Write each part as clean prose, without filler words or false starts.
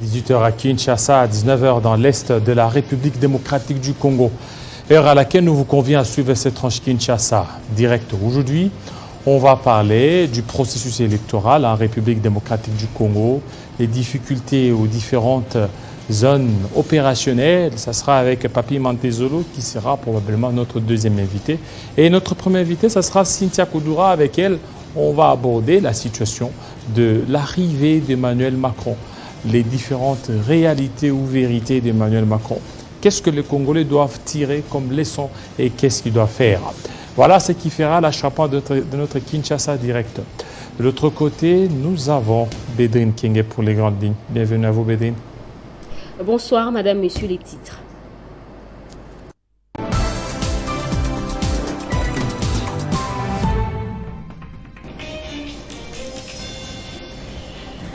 18h à Kinshasa, à 19h dans l'Est de la République démocratique du Congo. Heure à laquelle nous vous convions à suivre cette tranche Kinshasa direct. Aujourd'hui, on va parler du processus électoral en République démocratique du Congo, les difficultés aux différentes zones opérationnelles. Ça sera avec Papi Mantezolo qui sera probablement notre deuxième invité. Et notre premier invité, ça sera Cynthia Koudoura. Avec elle, on va aborder la situation de l'arrivée d'Emmanuel Macron, les différentes réalités ou vérités d'Emmanuel Macron. Qu'est-ce que les Congolais doivent tirer comme leçon et qu'est-ce qu'ils doivent faire? Voilà ce qui fera l'acharnement de notre Kinshasa direct. De l'autre côté, nous avons Bédrine Kenge pour les grandes lignes. Bienvenue à vous, Bédrine. Bonsoir, madame, messieurs, les titres.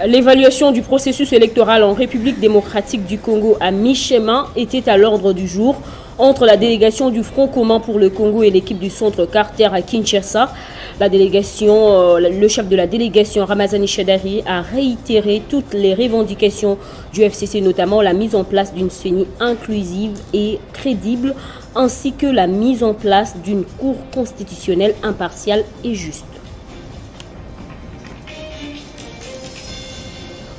L'évaluation du processus électoral en République démocratique du Congo à mi-chemin était à l'ordre du jour entre la délégation du Front commun pour le Congo et l'équipe du Centre Carter à Kinshasa. Le chef de la délégation, Ramazani Chadari, a réitéré toutes les revendications du FCC, notamment la mise en place d'une CENI inclusive et crédible, ainsi que la mise en place d'une cour constitutionnelle impartiale et juste.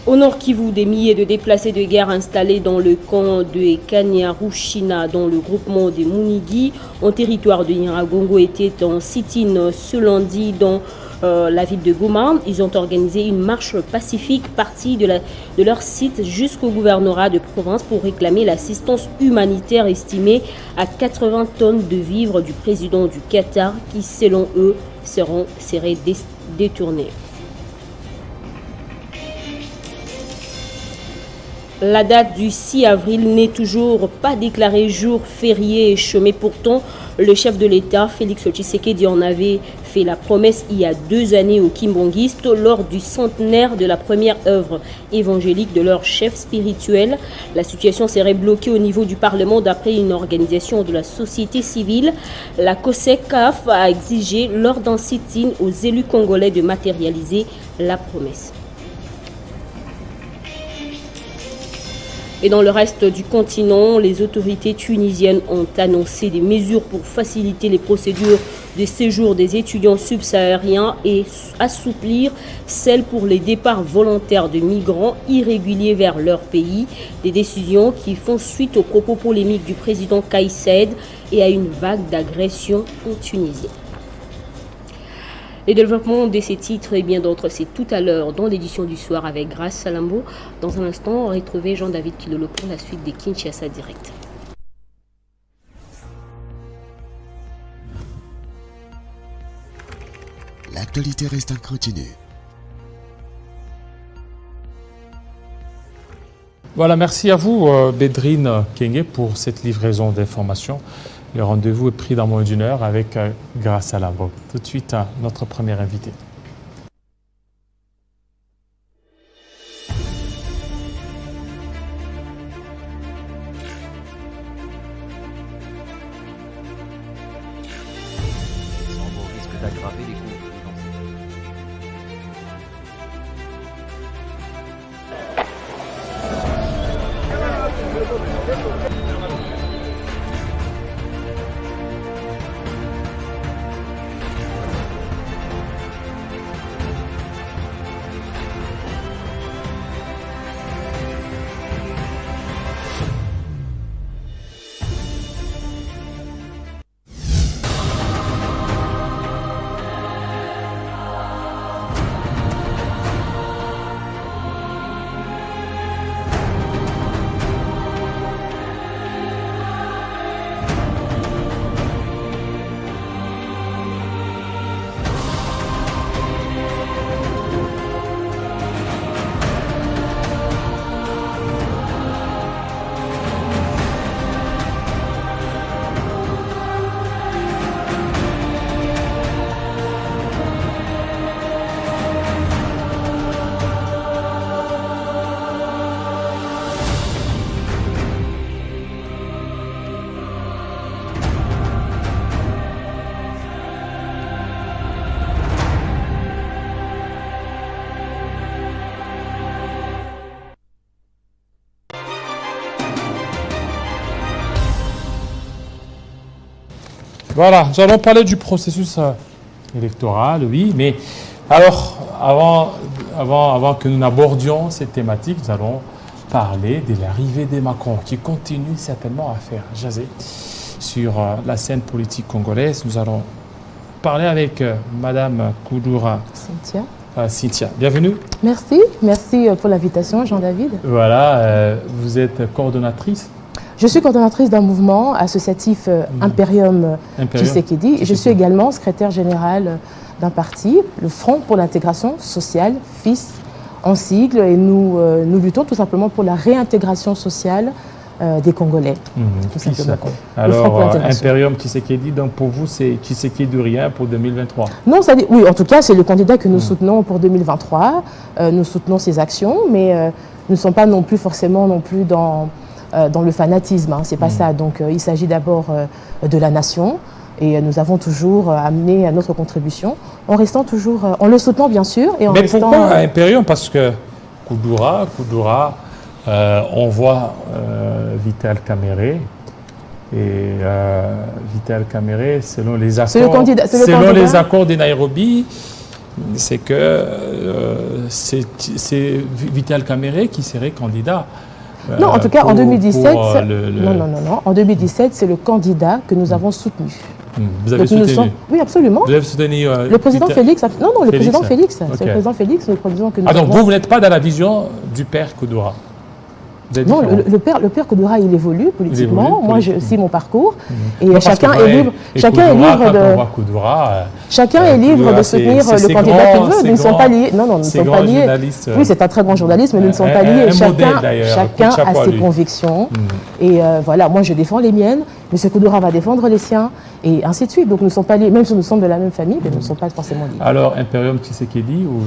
Au Nord Kivu, des milliers de déplacés de guerre installés dans le camp de Kanyarushina, dans le groupement des Munigi, en territoire de Nyiragongo, étaient en sit-in ce lundi dans la ville de Goma. Ils ont organisé une marche pacifique partie de leur site jusqu'au gouvernorat de province pour réclamer l'assistance humanitaire estimée à 80 tonnes de vivres du président du Qatar qui, selon eux, seraient détournés. La date du 6 avril n'est toujours pas déclarée jour férié et chômé. Pourtant, le chef de l'État, Félix Tshisekedi, en avait fait la promesse il y a 2 années aux Kimbongistes lors du centenaire de la première œuvre évangélique de leur chef spirituel. La situation serait bloquée au niveau du Parlement d'après une organisation de la société civile. La COSECAF a exigé lors d'un sit-in aux élus congolais de matérialiser la promesse. Et dans le reste du continent, les autorités tunisiennes ont annoncé des mesures pour faciliter les procédures de séjour des étudiants subsahariens et assouplir celles pour les départs volontaires de migrants irréguliers vers leur pays. Des décisions qui font suite aux propos polémiques du président Kais Saied et à une vague d'agressions en Tunisie. Les développements de ces titres et bien d'autres, c'est tout à l'heure dans l'édition du soir avec Grace Salambo. Dans un instant, retrouvez Jean-David Kilolo pour la suite des Kinshasa Direct. L'actualité reste en continu. Voilà, merci à vous, Bédrine Kenge, pour cette livraison d'informations. Le rendez-vous est pris dans moins d'une heure avec Grace Salambo. Tout de suite, notre premier invité. Sans risque d'aggraver les conflits. Voilà, nous allons parler du processus électoral, oui, mais alors, avant que nous n'abordions cette thématique, nous allons parler de l'arrivée de Macron, qui continue certainement à faire jaser sur la scène politique congolaise. Nous allons parler avec Madame Koudoura Cynthia. Bienvenue. Merci pour l'invitation, Jean-David. Voilà, vous êtes coordonnatrice. Je suis coordonnatrice d'un mouvement associatif Imperium Tshisekedi. Je suis également secrétaire générale d'un parti, le Front pour l'intégration sociale, FIS, en sigle, et nous luttons tout simplement pour la réintégration sociale des Congolais. Tout simplement. Alors, Imperium Tshisekedi, donc pour vous, c'est Tshisekedi rien pour 2023? Non, oui, en tout cas, c'est le candidat que nous soutenons pour 2023. Nous soutenons ses actions, mais nous ne sommes pas non plus forcément dans le fanatisme. Hein, c'est pas ça. Donc, il s'agit d'abord de la nation. Et nous avons toujours amené notre contribution en restant toujours, en le soutenant bien sûr. Et en mais pourquoi Imperium? Parce que Koudoura, on voit Vital Kamerhe. Et Vital Kamerhe, selon les accords, les accords de Nairobi, c'est que c'est Vital Kamerhe qui serait candidat. Non, en tout cas, en 2017, en 2017, c'est le candidat que nous avons soutenu. Vous avez soutenu? Oui, absolument. Vous avez soutenu le président Félix. Non, le président Félix. Okay. C'est le président Félix, le président que nous donc vous n'êtes pas dans la vision du père Koudoura? Non, le père Koudoura, il évolue politiquement. Moi, j'ai aussi mon parcours. Et chacun est libre. Chacun est libre de soutenir le candidat qu'il veut. Nous ne sommes pas liés. Non, nous ne sommes pas liés. Oui, c'est un très grand journaliste, mais nous ne sommes pas liés. Chacun a ses convictions. Et voilà, moi, je défends les miennes. M. Koudoura va défendre les siens. Et ainsi de suite. Donc, nous ne sommes pas liés. Même si nous sommes de la même famille, mais nous ne sommes pas forcément liés. Alors, Imperium Tshisekedi ou...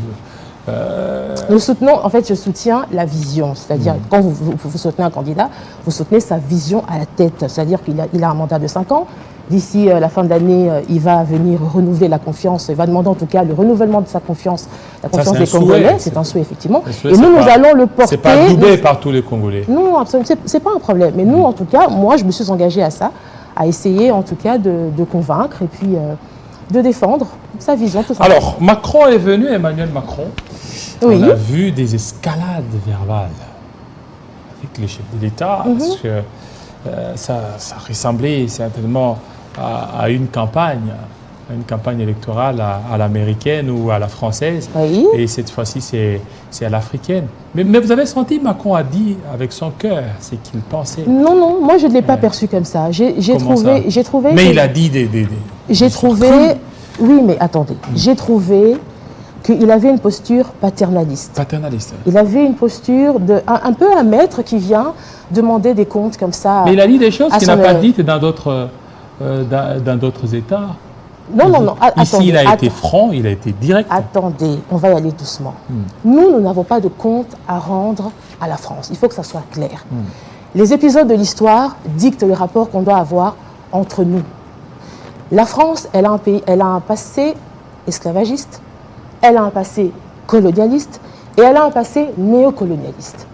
Nous soutenons, en fait, je soutiens la vision. C'est-à-dire, quand vous soutenez un candidat, vous soutenez sa vision à la tête. C'est-à-dire qu'il a un mandat de 5 ans. D'ici la fin de l'année, il va venir renouveler la confiance. Il va demander en tout cas le renouvellement de sa confiance, la confiance des Congolais. C'est un souhait, effectivement. Et nous allons le porter. C'est pas doublé par tous les Congolais. Non, absolument. C'est pas un problème. Mais nous, en tout cas, moi, je me suis engagée à ça, à essayer, en tout cas, de convaincre et puis de défendre sa vision. Tout simplement. Alors, Macron est venu, Emmanuel Macron. Oui. On a vu des escalades verbales avec les chefs de l'État, parce que ça ressemblait certainement à une campagne électorale à l'américaine ou à la française. Oui. Et cette fois-ci, c'est à l'africaine. Mais vous avez senti, Macron a dit avec son cœur ce qu'il pensait. Non, moi je ne l'ai pas perçu comme ça. J'ai trouvé. Mais il a dit des j'ai trouvé. Oui, mais attendez. J'ai trouvé qu'il avait une posture paternaliste. Paternaliste. Il avait une posture un peu un maître qui vient demander des comptes comme ça. Mais il a dit des choses qu'il n'a pas dites dans d'autres États. Non. Ici, il a été franc, il a été direct. Attendez, on va y aller doucement. Nous n'avons pas de compte à rendre à la France. Il faut que ça soit clair. Les épisodes de l'histoire dictent le rapport qu'on doit avoir entre nous. La France, elle a un passé esclavagiste. Elle a un passé colonialiste et elle a un passé néocolonialiste.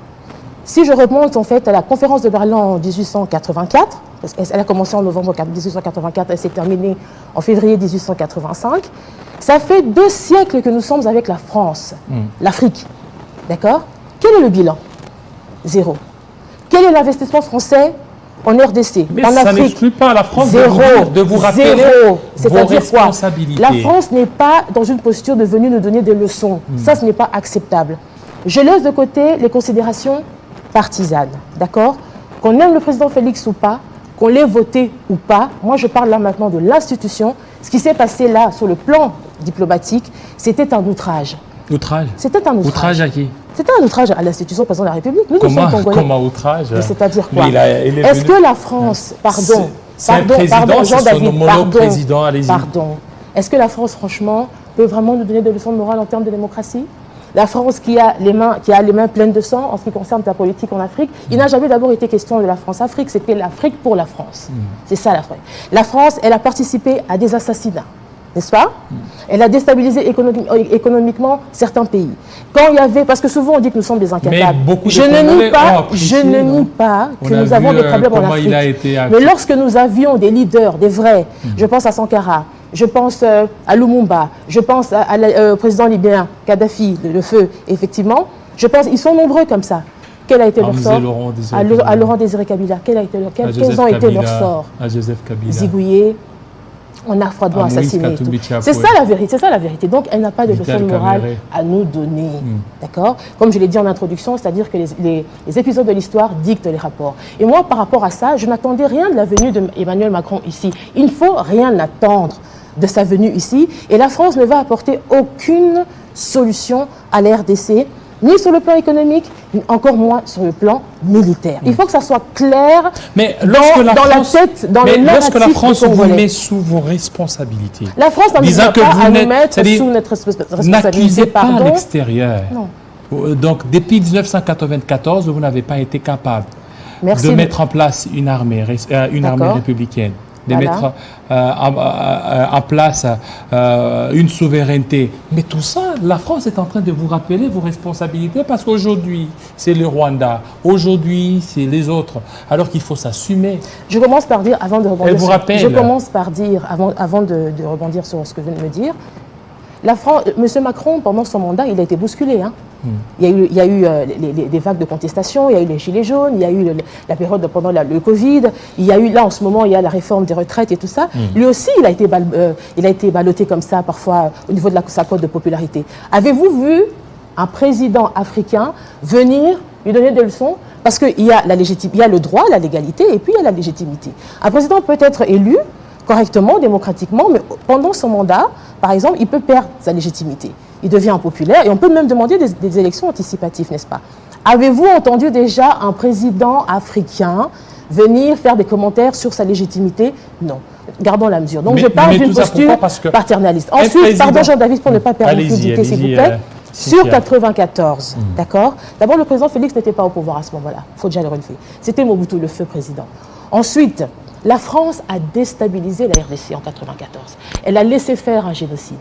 Si je remonte en fait à la conférence de Berlin en 1884, parce qu'elle a commencé en novembre 1884, elle s'est terminée en février 1885, ça fait 2 siècles que nous sommes avec la France, l'Afrique. D'accord? Quel est le bilan? 0. Quel est l'investissement français en RDC, mais en ça Afrique? n'exclut pas à la France 0, de vous rappeler vos responsabilités. La France n'est pas dans une posture de venir nous donner des leçons. Ça, ce n'est pas acceptable. Je laisse de côté les considérations partisanes, d'accord? Qu'on aime le président Félix ou pas, qu'on l'ait voté ou pas, moi je parle là maintenant de l'institution. Ce qui s'est passé là, sur le plan diplomatique, c'était un outrage. Outrage? C'était un outrage. Outrage à qui? C'était un outrage à l'institution président de la République. Nous sommes Congolais. Comment outrage? C'est-à-dire quoi? Est-ce que la France, pardon, Jean-David, pardon, est-ce que la France, franchement, peut vraiment nous donner des leçons de morale en termes de démocratie? La France qui a les mains pleines de sang en ce qui concerne ta politique en Afrique, il n'a jamais d'abord été question de la France-Afrique, c'était l'Afrique pour la France. C'est ça la France. La France, elle a participé à des assassinats. n'est-ce pas? Elle a déstabilisé économiquement certains pays. Quand il y avait, parce que souvent on dit que nous sommes des incapables. Je ne nie pas que nous avons des problèmes en Afrique. Mais lorsque nous avions des leaders, des vrais, je pense à Sankara, je pense à Lumumba, je pense au président libyen, Kadhafi, le feu, effectivement, je pense, ils sont nombreux comme ça. Quel a été leur sort? À Laurent Désiré Kabila. Quels ont été leurs sorts? À Joseph Kabila. Zigouillé. On a froidement assassiné. C'est ça la vérité, c'est ça la vérité. Donc elle n'a pas de leçon morale à nous donner. D'accord? Comme je l'ai dit en introduction, c'est-à-dire que les épisodes de l'histoire dictent les rapports. Et moi, par rapport à ça, je n'attendais rien de la venue d'Emmanuel Macron ici. Il ne faut rien attendre de sa venue ici. Et la France ne va apporter aucune solution à la RDC, ni sur le plan économique, ni encore moins sur le plan militaire. Il faut que ça soit clair lorsque la France vous met sous vos responsabilités. La France n'arrive pas à nous mettre sous notre responsabilité. N'accusez pas l'extérieur. Donc, depuis 1994, vous n'avez pas été capable de mettre en place une armée républicaine, de mettre en place une souveraineté. Mais tout ça, la France est en train de vous rappeler vos responsabilités parce qu'aujourd'hui, c'est le Rwanda. Aujourd'hui, c'est les autres. Alors qu'il faut s'assumer. Je commence par dire, avant de rebondir, Elle vous rappelle. Je commence par dire, avant de rebondir sur ce que vous venez de me dire, M. Macron, pendant son mandat, il a été bousculé. Hein. Il y a eu des vagues de contestation, il y a eu les gilets jaunes, il y a eu la période pendant le Covid, il y a eu, là en ce moment, il y a la réforme des retraites et tout ça. Lui aussi, il a été ballotté comme ça, parfois, au niveau de sa cote de popularité. Avez-vous vu un président africain venir lui donner des leçons? Parce qu'il y a le droit, la légalité, et puis il y a la légitimité. Un président peut être élu correctement, démocratiquement, mais pendant son mandat, par exemple, il peut perdre sa légitimité. Il devient impopulaire et on peut même demander des élections anticipatives, n'est-ce pas? Avez-vous entendu déjà un président africain venir faire des commentaires sur sa légitimité? Non. Gardons la mesure. Donc je parle d'une posture paternaliste. Ensuite, pardon Jean-David pour ne pas perdre la fluidité, s'il vous plaît. Sur 94, d'accord? D'abord, le président Félix n'était pas au pouvoir à ce moment-là. Il faut déjà le relever. C'était Mobutu, le feu président. Ensuite, la France a déstabilisé la RDC en 94. Elle a laissé faire un génocide.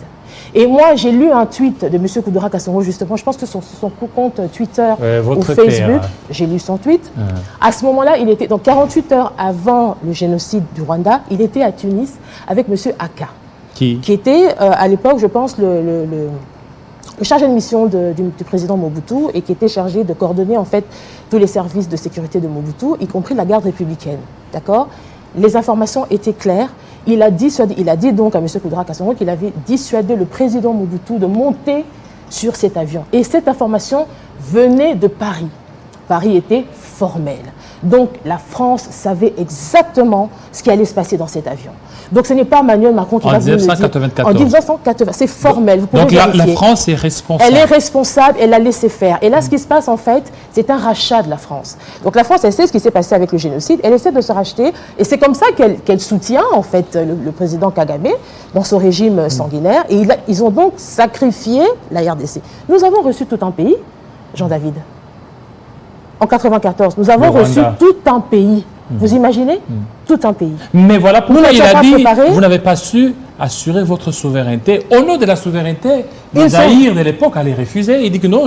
Et moi, j'ai lu un tweet de M. Koudoura Kassongo, justement, je pense que sur son compte Twitter ou Facebook, j'ai lu son tweet. À ce moment-là, il était, donc 48 heures avant le génocide du Rwanda, il était à Tunis avec M. Aka, qui était à l'époque, je pense, le chargé de mission du président Mobutu et qui était chargé de coordonner en fait tous les services de sécurité de Mobutu, y compris la garde républicaine. D'accord? Les informations étaient claires. Il a dit donc à M. Koudoura Kassongo qu'il avait dissuadé le président Mobutu de monter sur cet avion. Et cette information venait de Paris. Paris était formel. Donc la France savait exactement ce qui allait se passer dans cet avion. Donc ce n'est pas Emmanuel Macron qui va vous le dire. En 1994. C'est formel. Vous pouvez donc la France est responsable. Elle est responsable, elle a laissé faire. Et là, ce qui se passe en fait, c'est un rachat de la France. Donc la France, elle sait ce qui s'est passé avec le génocide, elle essaie de se racheter. Et c'est comme ça qu'elle soutient en fait le président Kagame dans son régime sanguinaire. Et ils ont donc sacrifié la RDC. Nous avons reçu tout un pays, Jean-David. En 1994, nous avons reçu tout un pays. Vous imaginez? Tout un pays. Mais voilà pourquoi il a dit, vous n'avez pas su assurer votre souveraineté. Au nom de la souveraineté, Zaïre de l'époque allait refuser. Il dit que non,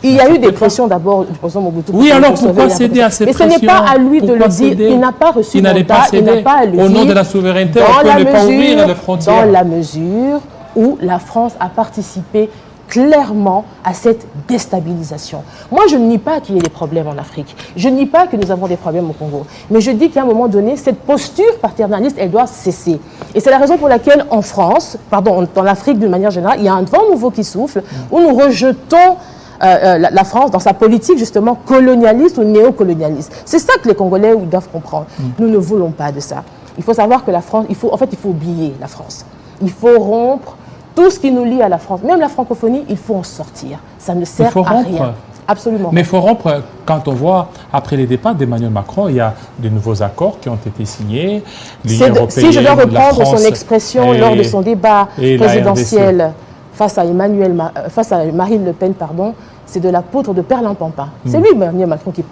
il y a eu des pressions d'abord du président Mobutu. Oui, alors pourquoi céder à ces pressions? Mais ce n'est pas à lui de le dire. Il n'a pas reçu le mandat, il n'a pas à le dire. Au nom de la souveraineté, on peut ne pas ouvrir les frontières. Dans la mesure où la France a participé clairement à cette déstabilisation. Moi, je ne nie pas qu'il y ait des problèmes en Afrique. Je ne nie pas que nous avons des problèmes au Congo. Mais je dis qu'à un moment donné, cette posture paternaliste, elle doit cesser. Et c'est la raison pour laquelle en France, dans l'Afrique d'une manière générale, il y a un vent nouveau qui souffle, où nous rejetons la France dans sa politique justement colonialiste ou néocolonialiste. C'est ça que les Congolais doivent comprendre. Nous ne voulons pas de ça. Il faut savoir que la France, il faut oublier la France. Il faut rompre tout ce qui nous lie à la France, même la francophonie, il faut en sortir. Ça ne sert à rien. Absolument. Mais il faut rompre, quand on voit, après les départs d'Emmanuel Macron, il y a de nouveaux accords qui ont été signés. Si je dois reprendre son expression lors de son débat présidentiel face à Marine Le Pen, c'est de la poudre de perlimpinpin. C'est lui, Emmanuel Macron, qui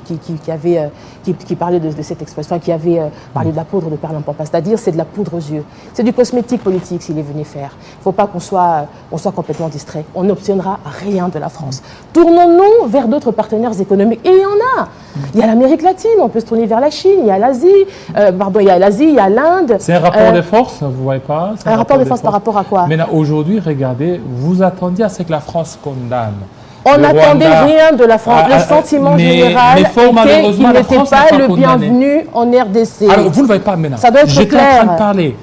parlait de cette expression, qui avait parlé de la poudre de perlimpinpin. C'est-à-dire, c'est de la poudre aux yeux. C'est du cosmétique politique s'il est venu faire. Il ne faut pas qu'on soit complètement distrait. On n'obtiendra rien de la France. Tournons-nous vers d'autres partenaires économiques. Et il y en a. Il y a l'Amérique latine, on peut se tourner vers la Chine, il y a l'Asie, il y a l'Inde. C'est un rapport de force, vous ne voyez pas? Un rapport de force par rapport à quoi? Maintenant, aujourd'hui, regardez, vous attendiez à ce que la France condamne. On n'attendait rien de la France. Le sentiment général était qu'il n'était pas le bienvenu en RDC. Alors, vous ne le voyez pas maintenant. Ça doit être J'étais clair. en train de parler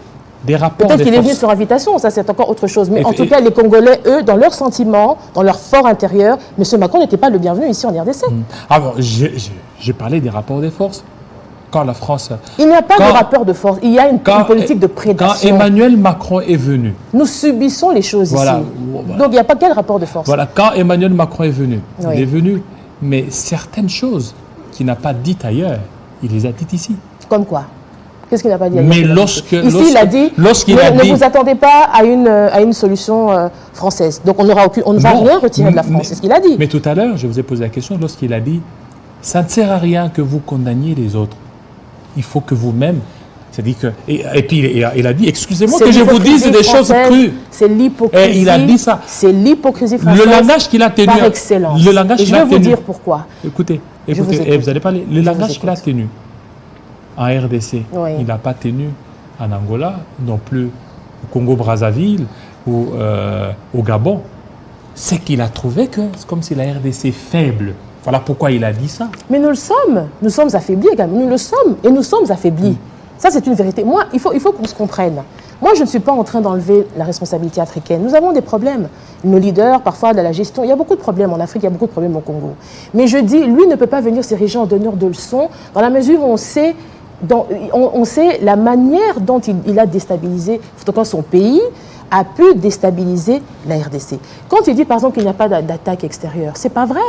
des rapports Peut-être des qu'il est venu forces. sur invitation, ça c'est encore autre chose. Mais en tout et- cas, les Congolais, eux, dans leurs sentiments, dans leur fort intérieur, M. Macron n'était pas le bienvenu ici en RDC. Alors, j'ai parlé des rapports des forces. Quand la France... Il n'y a pas Quand- de rapport de force, il y a une politique de Quand prédation. Emmanuel Macron est venu, Nous subissons les choses Voilà. ici. Voilà. Donc il n'y a pas quel rapport de force. voilà, quand Emmanuel Macron est venu, Oui. il est venu, mais certaines choses qu'il n'a pas dites ailleurs, il les a dites ici. Comme quoi? Qu'est-ce qu'il n'a pas dit? Mais ailleurs? lorsqu'il il a dit, ne dit... vous attendez pas à une solution française. Donc on ne va Non, rien retirer de la France, mais- c'est ce qu'il a dit. Mais tout à l'heure, je vous ai posé la question, lorsqu'il a dit, ça ne sert à rien que vous condamniez les autres. Il faut que vous-même... C'est-à-dire que... Et puis il a dit, excusez-moi C'est que je vous dise l'hypocrisie des choses française, crues. C'est l'hypocrisie. Et il a dit ça. C'est l'hypocrisie française. Le langage qu'il a tenu... par excellence. Le langage Et je qu'il vais a vous tenu... dire pourquoi. Écoutez, Je vous écoute. et vous allez parler. Le Je langage vous qu'il a écoute. tenu en RDC, Oui. il n'a pas tenu en Angola, non plus au Congo-Brazzaville ou au Gabon. C'est qu'il a trouvé que c'est comme si la RDC est faible. Voilà pourquoi il a dit ça. Mais nous le sommes. Nous sommes affaiblis également. Nous le sommes. Et nous sommes affaiblis. Ça, c'est une vérité. Moi, il faut qu'on se comprenne. Moi, je ne suis pas en train d'enlever la responsabilité africaine. Nous avons des problèmes. Nos leaders, parfois, de la gestion. Il y a beaucoup de problèmes en Afrique, il y a beaucoup de problèmes au Congo. Mais je dis, lui ne peut pas venir s'ériger en donneur de leçons dans la mesure où on sait la manière dont il a déstabilisé, en tout cas son pays, a pu déstabiliser la RDC. Quand il dit, par exemple, qu'il n'y a pas d'attaque extérieure, ce n'est pas vrai.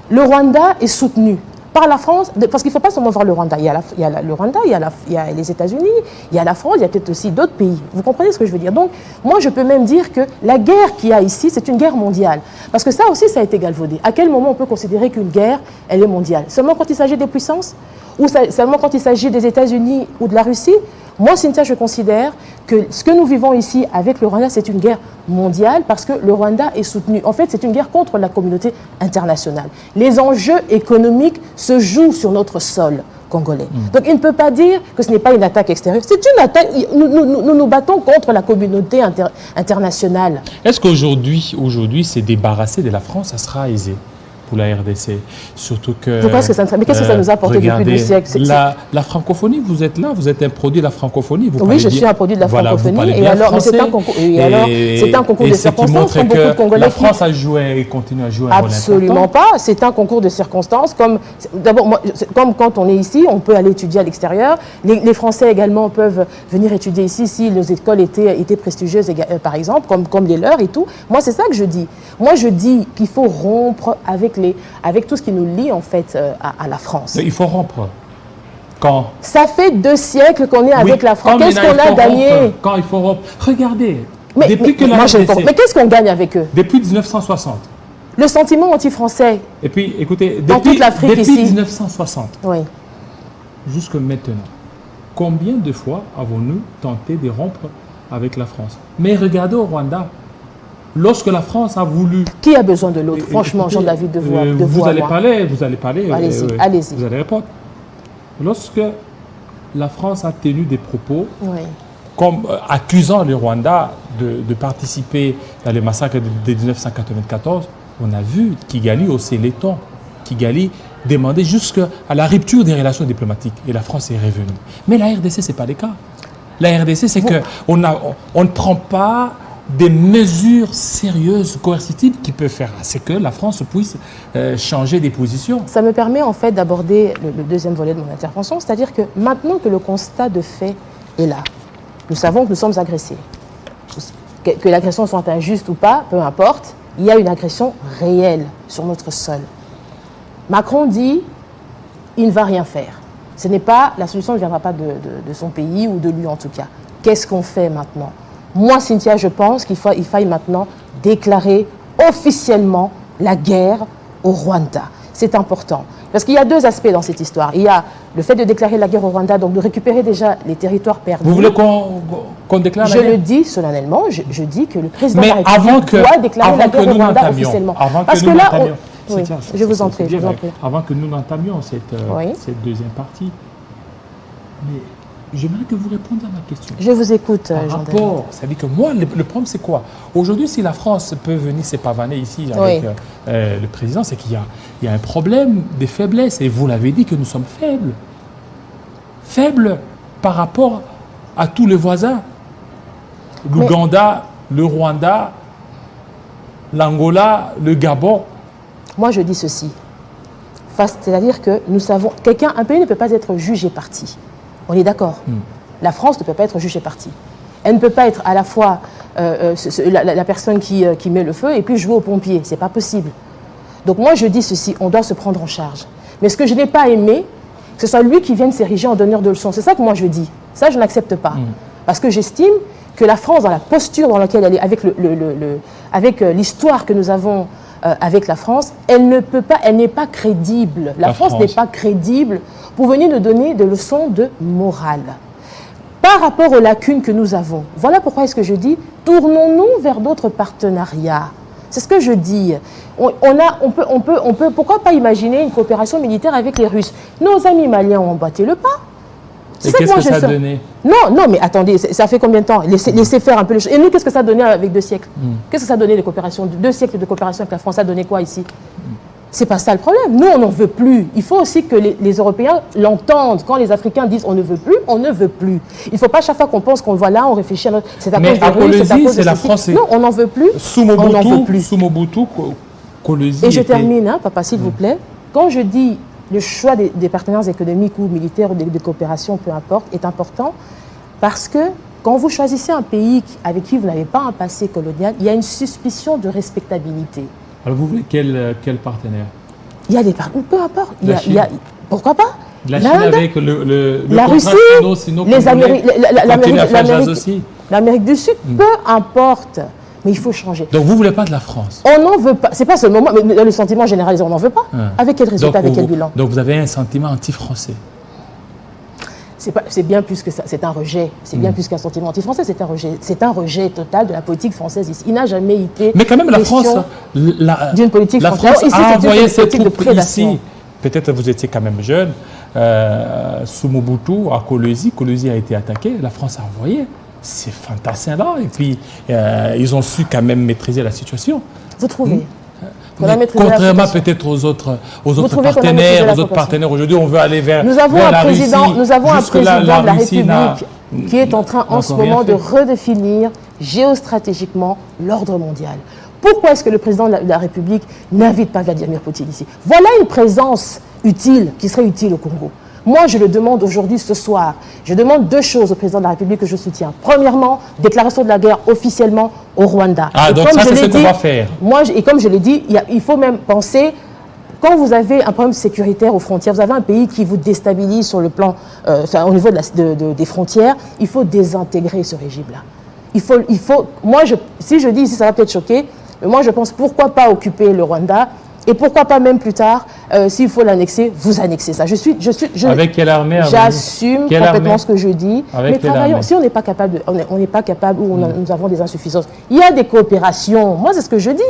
Le Rwanda est soutenu par la France, parce qu'il ne faut pas seulement voir le Rwanda. Il y a le Rwanda, il y a les États-Unis, il y a la France, il y a peut-être aussi d'autres pays. Vous comprenez ce que je veux dire? Donc, moi, je peux même dire que la guerre qu'il y a ici, c'est une guerre mondiale. Parce que ça aussi, ça a été galvaudé. À quel moment on peut considérer qu'une guerre, elle est mondiale? Seulement quand il s'agit des puissances? Ou seulement quand il s'agit des États-Unis ou de la Russie? Moi, Cynthia, je considère que ce que nous vivons ici avec le Rwanda, c'est une guerre mondiale parce que le Rwanda est soutenu. En fait, c'est une guerre contre la communauté internationale. Les enjeux économiques se jouent sur notre sol congolais. Donc, il ne peut pas dire que ce n'est pas une attaque extérieure. C'est une attaque. Nous battons contre la communauté internationale. Est-ce qu'aujourd'hui, c'est débarrasser de la France, ça sera aisé pour la RDC? Surtout que... Pourquoi est-ce que ça, mais qu'est-ce que ça nous a apporté regardez, depuis 2 siècles? La francophonie, vous êtes là, vous êtes un produit de la francophonie. Vous Oui, parlez je bien- suis un produit de la Voilà, vous francophonie. parlez Et bien alors, mais c'est français. un concours, c'est un concours de et ce qui circonstances, montre comme beaucoup de que Congolais la qui- France a joué et continue à jouer un rôle Absolument important. pas. C'est un concours de circonstances. D'abord, comme quand on est ici, on peut aller étudier à l'extérieur. Les Français également peuvent venir étudier ici si nos écoles étaient prestigieuses, par exemple, comme les leurs et tout. Moi, c'est ça que je dis. Moi, je dis qu'il faut rompre avec tout ce qui nous lie en fait à la France. Mais il faut rompre. Quand Ça fait 2 siècles qu'on est avec Oui, la France. quand Qu'est-ce maintenant, qu'on il a faut gagné? rompre. Quand il faut rompre. Regardez, mais RDC, qu'est-ce qu'on gagne avec eux? depuis 1960, Le sentiment anti-français. et puis écoutez, Dans toute l'Afrique depuis ici. 1960 Oui. jusque maintenant, combien de fois avons-nous tenté de rompre avec la France? Mais regardez au Rwanda, lorsque la France a voulu... Qui a besoin de l'autre? Franchement, Écoutez, Jean-David, de vous vous à allez moi. parler, Allez-y, allez-y. vous allez répondre. Lorsque la France a tenu des propos Oui. comme accusant le Rwanda de participer dans les massacres de 1994, on a vu Kigali hausser les tons. Kigali demandait jusqu'à la rupture des relations diplomatiques et la France est revenue. Mais la RDC, ce n'est pas le cas. La RDC, c'est qu'on ne prend pas des mesures sérieuses, coercitives qui peuvent faire à ce que la France puisse changer des positions. Ça me permet en fait d'aborder le deuxième volet de mon intervention, c'est-à-dire que maintenant que le constat de fait est là, nous savons que nous sommes agressés. Que l'agression soit injuste ou pas, peu importe, il y a une agression réelle sur notre sol. Macron dit, il ne va rien faire. Ce n'est pas, la solution ne viendra pas de son pays ou de lui en tout cas. Qu'est-ce qu'on fait maintenant? Moi, Cynthia, je pense qu'il faille maintenant déclarer officiellement la guerre au Rwanda. C'est important. Parce qu'il y a deux aspects dans cette histoire. Il y a le fait de déclarer la guerre au Rwanda, donc de récupérer déjà les territoires perdus. Vous voulez qu'on déclare la guerre? Je le dis solennellement, je dis que le président de la République doit déclarer la guerre au Rwanda officiellement. Parce que là, oui, je vous en prie. Avant que nous n'entamions cette deuxième partie, mais j'aimerais que vous répondiez à ma question. Je vous écoute, Jean-David. Ça veut dire que moi, le problème, c'est quoi? Aujourd'hui, si la France peut venir se pavaner ici avec le président, c'est qu'il y a un problème des faiblesses. Et vous l'avez dit que nous sommes faibles. Faibles par rapport à tous les voisins. L'Ouganda, le Rwanda, l'Angola, le Gabon. Moi, je dis ceci. C'est-à-dire que nous savons... Un pays ne peut pas être jugé parti. On est d'accord. La France ne peut pas être jugée partie. Elle ne peut pas être à la fois la personne qui met le feu et puis jouer aux pompiers. Ce n'est pas possible. Donc moi, je dis ceci, on doit se prendre en charge. Mais ce que je n'ai pas aimé, que ce soit lui qui vienne s'ériger en donneur de leçons. C'est ça que moi je dis. Ça, je n'accepte pas. Parce que j'estime que la France, dans la posture dans laquelle elle est, avec l'histoire que nous avons avec la France, elle n'est pas crédible. La France n'est pas crédible pour venir nous donner des leçons de morale. Par rapport aux lacunes que nous avons, voilà pourquoi est-ce que je dis, tournons-nous vers d'autres partenariats. C'est ce que je dis. Pourquoi pas imaginer une coopération militaire avec les Russes? Nos amis maliens ont emboîté le pas. Et qu'est-ce que ça a donné? Non, mais attendez, ça fait combien de temps? Laissez faire un peu les choses. Et nous, qu'est-ce que ça a donné avec 2 siècles? Qu'est-ce que ça a donné, les coopérations? 2 siècles de coopération avec la France, ça a donné quoi ici? C'est pas ça le problème. Nous, on n'en veut plus. Il faut aussi que les Européens l'entendent. Quand les Africains disent on ne veut plus, on ne veut plus. Il ne faut pas chaque fois qu'on pense qu'on voit là, on réfléchit à notre... C'est à cause des Russes, c'est à cause de la France. Non, on n'en veut plus. Sous Mobutu, Kolwezi. Et je termine, papa, s'il vous plaît. Quand je dis le choix des partenaires économiques ou militaires ou de coopération, peu importe, est important parce que quand vous choisissez un pays avec qui vous n'avez pas un passé colonial, il y a une suspicion de respectabilité. Alors vous voulez quel partenaire? Il y a des partenaires, peu importe. Pourquoi pas? La Chine avec la Russie, l'Amérique du Sud, peu importe. Mais il faut changer. Donc vous ne voulez pas de la France? On n'en veut pas. Ce n'est pas seulement moi, mais le sentiment généralisé, on n'en veut pas. Avec quel résultat, avec quel bilan? Donc vous avez un sentiment anti-français? C'est bien plus que ça, c'est un rejet. C'est bien plus qu'un sentiment anti-français, c'est un rejet. C'est un rejet total de la politique française ici. Il n'a jamais été. Mais quand même, la France, d'une politique française. Ici, a envoyé ses troupes ici. Peut-être vous étiez quand même jeune. Sous Mobutu, à Kolwezi a été attaqué. La France a envoyé ces fantassins-là. Et puis, ils ont su quand même maîtriser la situation. Vous trouvez? Contrairement peut-être aux autres partenaires, aujourd'hui, on veut aller vers Nous avons un président de la République qui est en train en ce moment de redéfinir géostratégiquement l'ordre mondial. Pourquoi est-ce que le président de la République n'invite pas Vladimir Poutine ici? Voilà une présence utile, qui serait utile au Congo. Moi, je le demande aujourd'hui, ce soir. Je demande 2 choses au président de la République que je soutiens. Premièrement, déclaration de la guerre officiellement au Rwanda. Donc ça, c'est ce qu'on va faire. Et comme je l'ai dit, il faut même penser, quand vous avez un problème sécuritaire aux frontières, vous avez un pays qui vous déstabilise sur le plan, au niveau des frontières, il faut désintégrer ce régime-là. Si je dis ici, ça va peut-être choquer, mais moi, je pense, pourquoi pas occuper le Rwanda? Et pourquoi pas même plus tard, s'il faut l'annexer, vous annexez ça. Avec quelle armée? J'assume complètement ce que je dis. Mais travaillons. Si on n'est pas capable, ou nous avons des insuffisances, il y a des coopérations. Moi, c'est ce que je dis.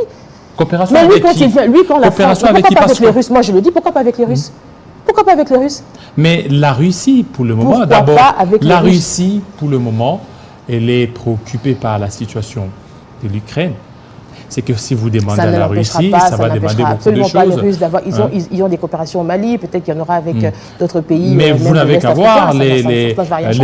Coopération mais lui, avec qui? Quand la France, pourquoi pas avec les Russes? Moi, je le dis, pourquoi pas avec les Russes? Pourquoi pas avec les Russes? Mais la Russie, pour le moment, d'abord, la Russie, pour le moment, elle est préoccupée par la situation de l'Ukraine. C'est que si vous demandez à la Russie, ça va demander beaucoup de choses. Pas les Russes ils ont des coopérations au Mali, peut-être qu'il y en aura avec d'autres pays. Mais vous n'avez qu'à voir les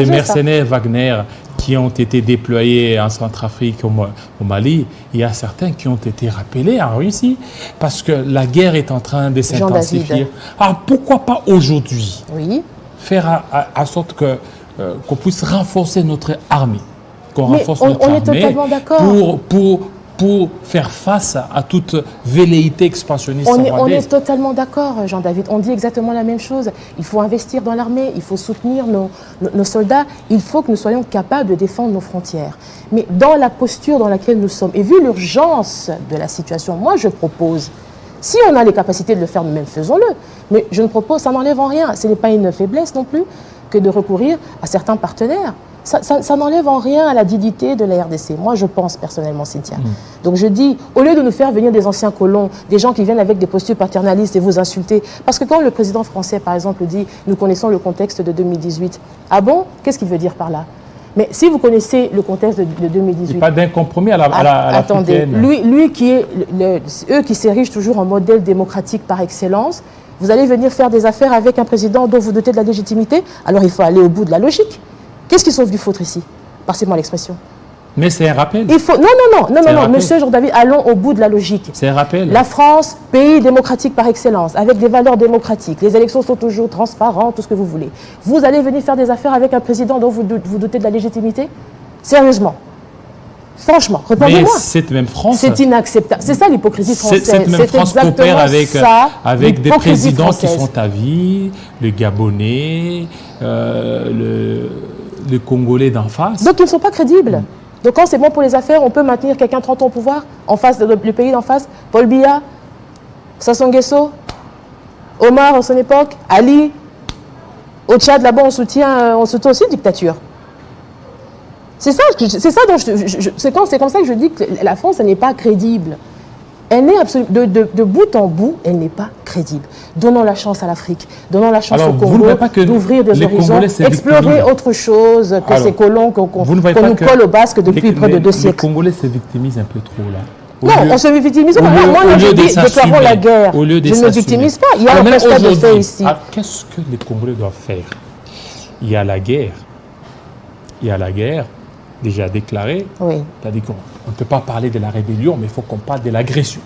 mercenaires Wagner qui ont été déployés en Centrafrique, au Mali. Il y a certains qui ont été rappelés en Russie parce que la guerre est en train de s'intensifier. Alors pourquoi pas aujourd'hui faire en sorte qu'on puisse renforcer notre armée, on est totalement d'accord. Pour faire face à toute velléité expansionniste rwandaise. On est totalement d'accord, Jean-David. On dit exactement la même chose. Il faut investir dans l'armée, il faut soutenir nos soldats. Il faut que nous soyons capables de défendre nos frontières. Mais dans la posture dans laquelle nous sommes, et vu l'urgence de la situation, moi je propose Si on a les capacités de le faire nous-mêmes, faisons-le. Mais je ne propose, ça n'enlève en rien. Ce n'est pas une faiblesse non plus que de recourir à certains partenaires. Ça n'enlève en rien à la dignité de la RDC. Moi, je pense personnellement, Cynthia. Donc je dis, au lieu de nous faire venir des anciens colons, des gens qui viennent avec des postures paternalistes et vous insulter, parce que quand le président français, par exemple, dit « nous connaissons le contexte de 2018 », ah bon? Qu'est-ce qu'il veut dire par là? Mais si vous connaissez le contexte de 2018... C'est pas d'un compromis à la attendez, africaine. lui qui est... eux qui s'érigent toujours en modèle démocratique par excellence, vous allez venir faire des affaires avec un président dont vous doutez de la légitimité, alors il faut aller au bout de la logique. Qu'est-ce qui sauve du foutre ici? Passez-moi l'expression. Mais c'est un rappel. Il faut... Non, monsieur Jean-David, allons au bout de la logique. C'est un rappel. La France, pays démocratique par excellence, avec des valeurs démocratiques, les élections sont toujours transparentes, tout ce que vous voulez. Vous allez venir faire des affaires avec un président dont vous doutez de la légitimité? Sérieusement? Franchement, répondez-moi. Mais cette même France... C'est inacceptable. C'est ça l'hypocrisie française. Cette même France coopère avec des présidents française. qui sont à vie, le Gabonais, le Congolais d'en face. Donc ils ne sont pas crédibles. Donc quand c'est bon pour les affaires, on peut maintenir quelqu'un 30 ans au pouvoir, en face du pays d'en face, Paul Biya, Sassou Nguesso, Omar à son époque, Ali, au Tchad, là-bas on soutient aussi une dictature. C'est ça, c'est comme ça que je dis que la France, elle n'est pas crédible. Elle n'est absolument, de bout en bout, elle n'est pas crédible. Donnons la chance à l'Afrique, donnons la chance au Congo d'ouvrir des horizons, explorer autre chose que ces colons qu'on nous colle au basque depuis près de 2 siècles. Les Congolais se victimisent un peu trop là. Non, on se victimise pas. Moi, je dis, déclarons la guerre. Je ne me victimise pas. Il y a un constat de fait ici. Qu'est-ce que les Congolais doivent faire? Il y a la guerre. Il y a la guerre déjà déclarée. Oui. C'est-à-dire qu'on ne peut pas parler de la rébellion, mais il faut qu'on parle de l'agression.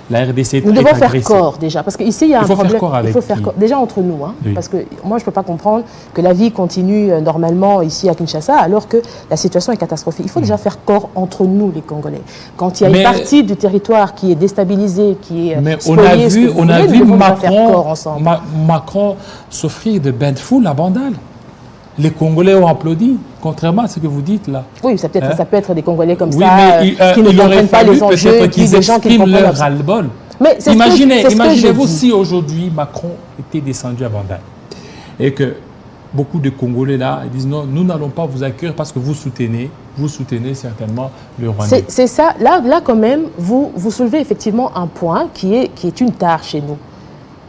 La RDC est Nous devons faire agressée. corps déjà, parce qu'ici il y a un problème. Il faut faire corps déjà entre nous, hein, oui. Parce que moi je ne peux pas comprendre que la vie continue normalement ici à Kinshasa alors que la situation est catastrophique. Il faut déjà faire corps entre nous les Congolais. Quand il y a une partie du territoire qui est déstabilisée, qui est spoliée, on a vu Macron s'offrir de bains de foule à Bandal. Les Congolais ont applaudi, contrairement à ce que vous dites là. Oui, ça peut être des Congolais comme oui, ça, qui ne comprennent pas les enjeux, des gens qui ne leur ras-le-bol. Mais imaginez-vous si aujourd'hui Macron était descendu à Bandal et que beaucoup de Congolais là ils disent non, nous n'allons pas vous accueillir parce que vous soutenez certainement le Rwandais. C'est ça, là quand même, vous soulevez effectivement un point qui est une tare chez nous.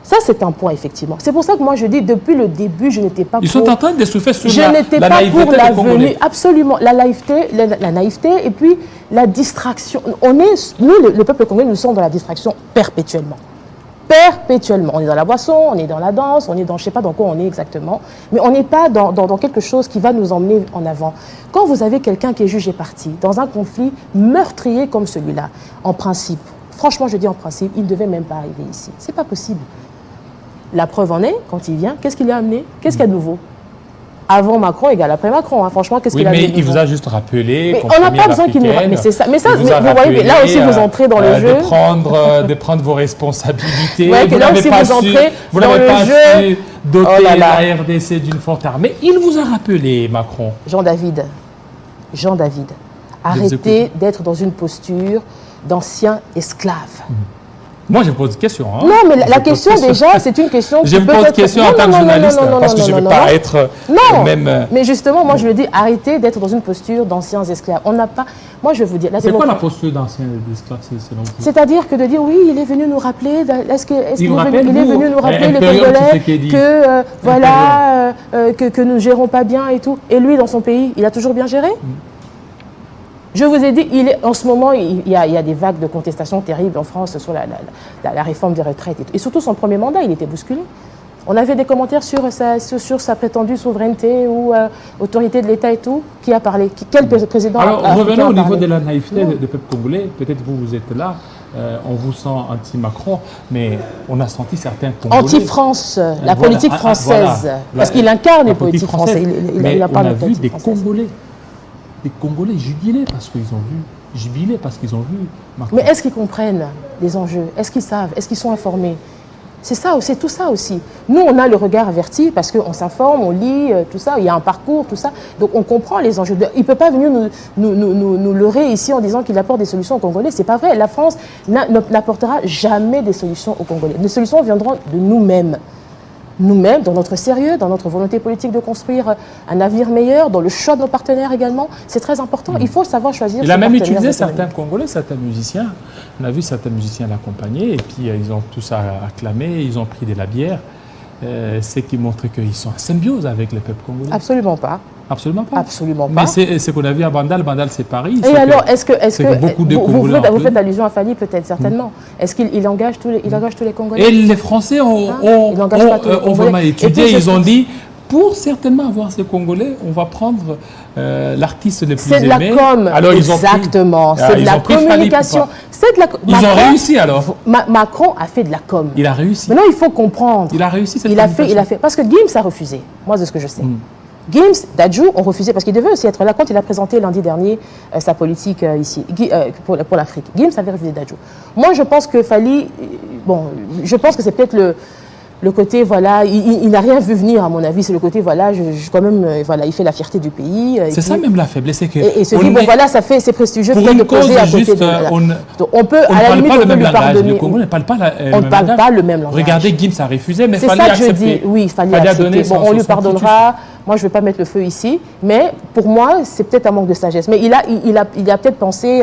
Ça, c'est un point, effectivement. C'est pour ça que moi, je dis, depuis le début, je n'étais pas pour... Ils sont en train de souffler sur la naïveté. Je n'étais pas pour la venue. Absolument. La naïveté et puis la distraction. Nous, le peuple congolais, nous sommes dans la distraction perpétuellement. Perpétuellement. On est dans la boisson, on est dans la danse, on est dans... Je ne sais pas dans quoi on est exactement. Mais on n'est pas dans quelque chose qui va nous emmener en avant. Quand vous avez quelqu'un qui est jugé parti dans un conflit meurtrier comme celui-là, en principe, franchement, je dis en principe, il ne devait même pas arriver ici. Ce n'est pas possible. La preuve en est, quand il vient, qu'est-ce qu'il lui a amené? Qu'est-ce qu'il y a de nouveau? Avant Macron égale après Macron. Hein. Franchement, qu'est-ce qu'il a amené de nouveau? Mais il vous a juste rappelé. Mais on n'a pas besoin qu'il nous rappelle. Mais c'est ça. Mais ça, vous voyez, là aussi, vous entrez dans le jeu. De prendre vos responsabilités. Ouais, vous n'avez pas su doter la RDC d'une forte armée. Il vous a rappelé, Macron. Jean-David, arrêtez d'être dans une posture d'ancien esclave. Moi, je pose une question. Hein. Non, mais la question, déjà, c'est une question... Je me pose une question en tant que journaliste, parce que je ne veux pas être même... Mais justement, moi, je le dis, arrêtez d'être dans une posture d'anciens esclaves. On n'a pas... Moi, je vais vous dire... C'est quoi la posture d'anciens esclaves, selon vous? C'est-à-dire que de dire, oui, il est venu nous rappeler... Est-ce qu'il est venu nous rappeler, les Congolais, que nous ne gérons pas bien et tout? Et lui, dans son pays, il a toujours bien géré? Je vous ai dit, en ce moment, il y a des vagues de contestation terribles en France sur la réforme des retraites. Et surtout, son premier mandat, il était bousculé. On avait des commentaires sur sa prétendue souveraineté ou autorité de l'État et tout. Qui a parlé? Quel président Alors, revenons au niveau de la naïveté du peuple congolais. Peut-être vous êtes là, on vous sent anti-Macron, mais on a senti certains Congolais... Anti-France, la politique française. Voilà. Parce qu'il incarne les politiques françaises. Mais on a vu des Congolais. Les Congolais jubilés parce qu'ils ont vu Macron. Mais est-ce qu'ils comprennent les enjeux? Est-ce qu'ils savent? Est-ce qu'ils sont informés? C'est ça, c'est tout ça aussi. Nous, on a le regard averti parce qu'on s'informe, on lit, tout ça, il y a un parcours, tout ça. Donc, on comprend les enjeux. Il ne peut pas venir nous leurrer ici en disant qu'il apporte des solutions aux Congolais. Ce n'est pas vrai. La France n'apportera jamais des solutions aux Congolais. Les solutions viendront de nous-mêmes. Nous-mêmes, dans notre sérieux, dans notre volonté politique de construire un avenir meilleur, dans le choix de nos partenaires également. C'est très important. Il faut savoir choisir. Il a même utilisé certains Congolais, certains musiciens. On a vu certains musiciens l'accompagner et puis ils ont tous acclamé, ils ont pris de la bière. C'est qui montre qu'ils sont en symbiose avec le peuple congolais. Absolument pas. Absolument pas. Absolument pas. Mais c'est qu'on a vu à Bandal, Bandal c'est Paris. Et alors, est-ce que beaucoup de vous faites allusion à Fali peut-être, certainement. Est-ce qu'il engage tous les Congolais? Et les Français ont vraiment étudié, ils ont dit, pour certainement avoir ces Congolais, on va prendre l'artiste le plus aimé. C'est de la com, alors, exactement. C'est de la communication. Ils ont réussi alors. Macron a fait de la com. Il a réussi. Maintenant, il faut comprendre. Il a réussi cette il a fait. Parce que Gims a refusé. Moi, c'est ce que je sais. Gims, Dadju ont refusé parce qu'il devait aussi être là quand il a présenté lundi dernier sa politique ici pour l'Afrique. Gims avait refusé Dadju. Moi, je pense que Fali, je pense que c'est peut-être le côté, voilà, il n'a rien vu venir à mon avis. C'est le côté, voilà, quand même, voilà, il fait la fierté du pays. C'est ça même la faiblesse, c'est que et se dit, bon, voilà, ça fait, c'est prestigieux pour une cause à juste, côté de, on peut, à la limite, on peut lui pardonner. On ne parle pas le même langage. Regardez, Gims a refusé, mais Fallait accepter. C'est ça que je dis, oui, Fallait accepter. Bon, on lui pardonnera. Moi, je ne vais pas mettre le feu ici, mais pour moi, c'est peut-être un manque de sagesse. Mais il a peut-être pensé.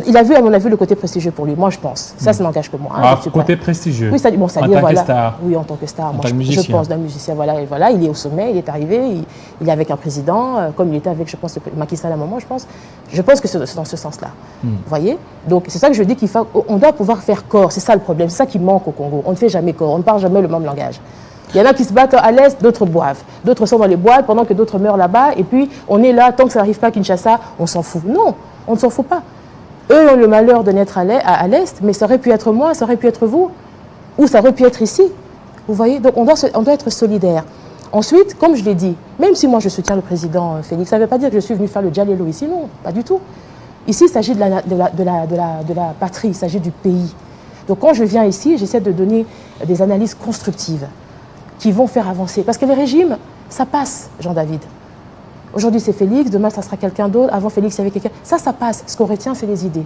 Il a vu, à mon avis, le côté prestigieux pour lui. Moi, je pense. Ça n'engage que moi. Côté prestigieux. Oui, ça dit, voilà. Star. Oui, en tant que star. Moi, je pense d'un musicien. Voilà, il est au sommet, il est arrivé, il est avec un président, comme il était avec, je pense, Macky Sall à un moment, je pense. Je pense que c'est dans ce sens-là. Vous voyez? Donc, c'est ça que je dis qu'on doit pouvoir faire corps. C'est ça le problème. C'est ça qui manque au Congo. On ne fait jamais corps. On ne parle jamais le même langage. Il y en a qui se battent à l'est, d'autres boivent. D'autres sont dans les boîtes pendant que d'autres meurent là-bas. Et puis, on est là, tant que ça n'arrive pas à Kinshasa, on s'en fout. Non, on ne s'en fout pas. Eux ont le malheur de naître à l'est, mais ça aurait pu être moi, ça aurait pu être vous, ou ça aurait pu être ici. Vous voyez? Donc, on doit être solidaire. Ensuite, comme je l'ai dit, même si moi je soutiens le président Félix, ça ne veut pas dire que je suis venu faire le djalelo ici, non, pas du tout. Ici, il s'agit de la patrie, il s'agit du pays. Donc, quand je viens ici, j'essaie de donner des analyses constructives qui vont faire avancer. Parce que les régimes, ça passe, Jean-David. Aujourd'hui, c'est Félix, demain, ça sera quelqu'un d'autre. Avant Félix, il y avait quelqu'un. Ça passe. Ce qu'on retient, c'est les idées.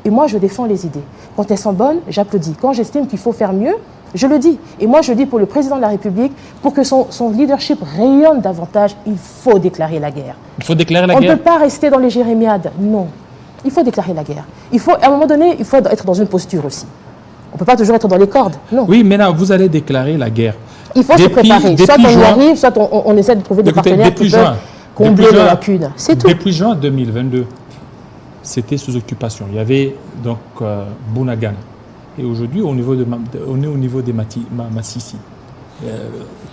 Et moi, je défends les idées. Quand elles sont bonnes, j'applaudis. Quand j'estime qu'il faut faire mieux, je le dis. Et moi, je dis pour le président de la République, pour que son leadership rayonne davantage, il faut déclarer la guerre. Il faut déclarer la guerre. On ne peut pas rester dans les jérémiades. Non. Il faut déclarer la guerre. À un moment donné, il faut être dans une posture aussi. On ne peut pas toujours être dans les cordes. Non. Oui, maintenant, vous allez déclarer la guerre. Il faut se préparer. Soit on y arrive, soit on essaie de trouver des partenaires qui peuvent combler les lacunes. C'est tout. Depuis juin 2022, c'était sous occupation. Il y avait donc Bunagana. Et aujourd'hui, on est au niveau des Massissi.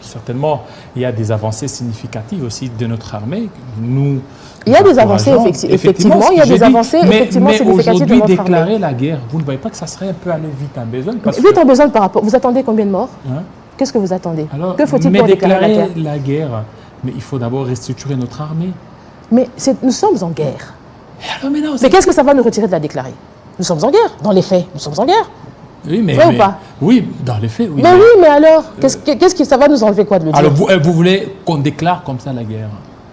Certainement, il y a des avancées significatives aussi de notre armée. Il y a des avancées, effectivement. Il y a des avancées, effectivement, significatives de notre armée. Mais aujourd'hui, déclarer la guerre, vous ne voyez pas que ça serait un peu aller vite en besoin? Vite en besoin par rapport. Vous attendez combien de morts? Qu'est-ce que vous attendez? Que faut-il pour déclarer la guerre? Mais il faut d'abord restructurer notre armée. Mais nous sommes en guerre. Mais qu'est-ce que ça va nous retirer de la déclarer? Nous sommes en guerre. Dans les faits, nous sommes en guerre. Oui, mais ou pas? Oui, dans les faits, oui. Mais oui, mais alors, qu'est-ce que ça va nous enlever quoi de le dire? Alors, vous voulez qu'on déclare comme ça la guerre?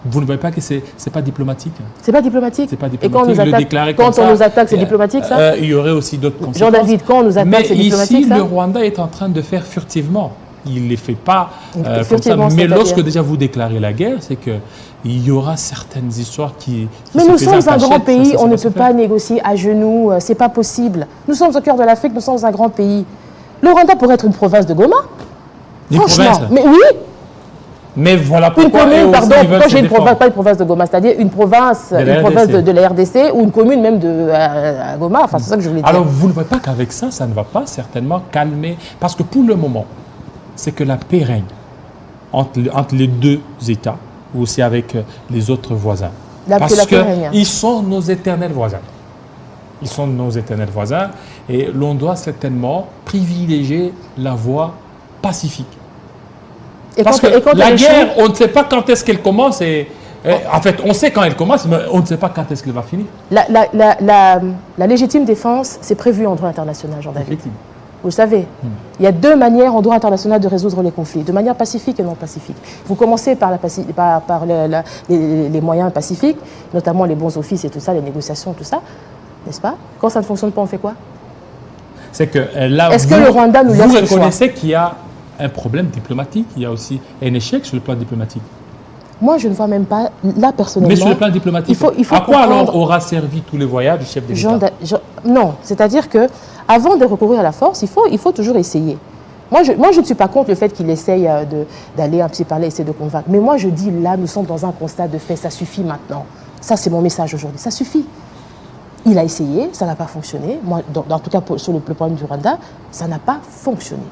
Vous ne voyez pas que c'est pas diplomatique? C'est pas diplomatique. C'est pas diplomatique. Et quand on nous attaque, c'est diplomatique, ça? Il y aurait aussi d'autres conséquences. Jean-David, quand on nous attaque, c'est diplomatique, mais ici, ça? le Rwanda est en train de faire furtivement. Il ne les fait pas comme ça. Mais lorsque déjà vous déclarez la guerre, c'est qu'il y aura certaines histoires qui mais nous sommes un grand pays, on ne peut pas négocier à genoux, c'est pas possible. Nous sommes au cœur de l'Afrique, nous sommes un grand pays. Le Rwanda pourrait être une province de Goma. Franchement, mais oui. Mais voilà pourquoi. Une commune, pardon, pourquoi j'ai une province, pas une province de Goma, c'est-à-dire une province de la RDC ou une commune même à Goma, enfin c'est ça que je voulais dire. Alors vous ne voyez pas qu'avec ça, ça ne va pas certainement calmer, parce que pour le moment, c'est que la paix règne entre les deux États, ou aussi avec les autres voisins. Parce qu'ils sont nos éternels voisins. Ils sont nos éternels voisins et l'on doit certainement privilégier la voie pacifique. Parce que la guerre, on ne sait pas quand est-ce qu'elle commence en fait, on sait quand elle commence, mais on ne sait pas quand est-ce qu'elle va finir. La légitime défense, c'est prévu en droit international, Jean-David. Vous le savez. Il y a deux manières en droit international de résoudre les conflits, de manière pacifique et non pacifique. Vous commencez par, les moyens pacifiques, notamment les bons offices et tout ça, les négociations, tout ça, n'est-ce pas? Quand ça ne fonctionne pas, on fait quoi? C'est que là, est-ce que le Rwanda nous laisse le choix? Vous reconnaissez qu'il y a un problème diplomatique, il y a aussi un échec sur le plan diplomatique? Moi, je ne vois même pas, là, personnellement... Mais sur le plan diplomatique, il faut à quoi alors aura servi tous les voyages du chef de l'État? Non, c'est-à-dire que avant de recourir à la force, il faut toujours essayer. Moi, je ne suis pas contre le fait qu'il essaye d'aller un petit parler, essayer de convaincre. Mais moi, je dis, là, nous sommes dans un constat de fait, ça suffit maintenant. Ça, c'est mon message aujourd'hui, ça suffit. Il a essayé, ça n'a pas fonctionné. Moi, en tout cas, sur le problème du Rwanda, ça n'a pas fonctionné.